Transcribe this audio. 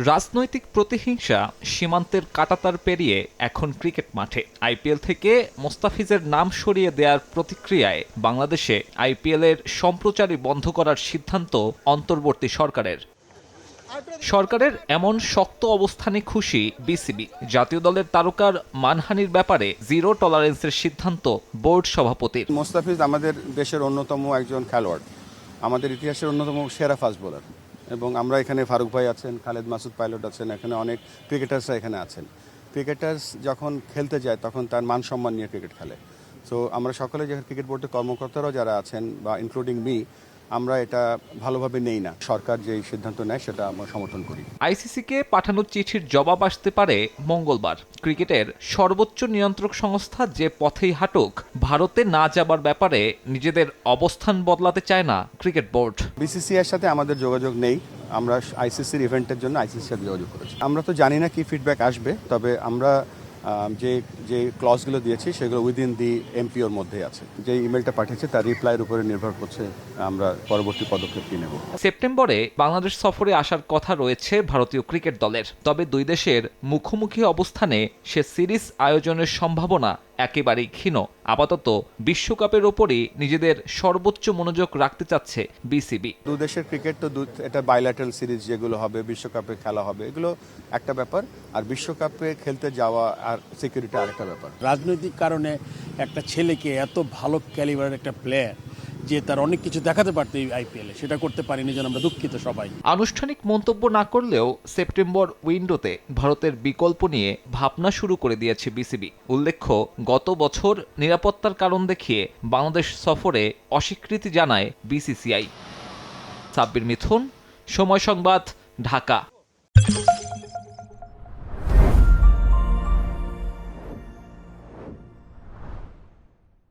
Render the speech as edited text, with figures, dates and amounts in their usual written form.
রাজনৈতিক প্রতিহিংসা সীমান্তের কাঁটাতার পেরিয়ে এখন ক্রিকেট মাঠে আইপিএল থেকে মোস্তাফিজের নাম সরিয়ে দেওয়ার প্রতিক্রিয়ায় বাংলাদেশে আইপিএলের সম্প্রচারই বন্ধ করার সিদ্ধান্ত অন্তর্বর্তী সরকারের এমন শক্ত অবস্থানে খুশি বিসিবি। জাতীয় দলের তারকার মানহানির ব্যাপারে জিরো টলারেন্সের সিদ্ধান্ত বোর্ড সভাপতির। মোস্তাফিজ আমাদের দেশের অন্যতম একজন খেলোয়াড়, আমাদের ইতিহাসের অন্যতম সেরা ফাস্ট বোলার, এবং আমরা এখানে ফারুক ভাই আছেন, খালেদ মাসুদ পাইলট আছেন, এখানে অনেক ক্রিকেটার্সরা এখানে আছেন। ক্রিকেটার্স যখন খেলতে যায় তখন তার মান সম্মান নিয়ে ক্রিকেট খেলে। সো আমরা সকলে যে ক্রিকেট বোর্ডের কর্মকর্তারাও যারা আছেন বা ইনক্লুডিং মি, আমরা এটা ভালোভাবে নেই না। সরকার যে সিদ্ধান্ত নেয় সেটা আমরা সমর্থন করি। আইসিসিকে পাঠানো চিঠির জবাব আসতে পারে মঙ্গলবার। ক্রিকেটের সর্বোচ্চ নিয়ন্ত্রক সংস্থা যে পথেই হাঁটুক, ভারতে না যাবার ব্যাপারে নিজেদের অবস্থান বদলাতে চায় না ক্রিকেট বোর্ড। বিসিসিআইয়ের সাথে আমাদের যোগাযোগ নেই। আমরা আইসিসির ইভেন্টের জন্য আইসিসির সাথে যোগাযোগ করেছি। আমরা তো জানি না কি ফিডব্যাক আসবে, তবে আমরা যে ক্লজগুলো দিয়েছি সেগুলো উইদিন দি এমপিওর মধ্যে আছে। যে ইমেলটা পাঠিয়েছে তার রিপ্লাইয়ের উপরে নির্ভর করছে আমরা পরবর্তী পদক্ষেপ কি নেব। সেপ্টেম্বরে বাংলাদেশ সফরে আসার কথা রয়েছে ভারতীয় ক্রিকেট দলের। তবে দুই দেশের মুখোমুখি অবস্থানে সে সিরিজ আয়োজনের সম্ভাবনা একেবারেই ক্ষীণ। আপাতত বিশ্বকাপের ওপরই নিজেদের সর্বোচ্চ মনোযোগ রাখতে চাচ্ছে বিসিবি। দু দেশের ক্রিকেট তো এটা বাইল্যাটারাল সিরিজ যেগুলো হবে, বিশ্বকাপে খেলা হবে, এগুলো একটা ব্যাপার, আর বিশ্বকাপে খেলতে যাওয়া আর সিকিউরিটি আরেকটা ব্যাপার। রাজনৈতিক কারণে একটা ছেলেকে এত ভালো ক্যালিবারের একটা প্লেয়ার যে তার অনেক কিছু দেখাতে পারতো এই আইপিএলে, সেটা করতে পারিনি, যেন আমরা দুঃখিত সবাই। আনুষ্ঠানিক মন্তব্য না করলেও সেপ্টেম্বর উইন্ডোতে ভারতের বিকল্প নিয়ে ভাবনা শুরু করে দিয়েছে বিসিবি। উল্লেখ্য, গত বছর নিরাপত্তার কারণ দেখিয়ে বাংলাদেশ সফরে অস্বীকৃতি জানায় বিসিসিআই। সাব্বির মিথুন, সময় সংবাদ, ঢাকা।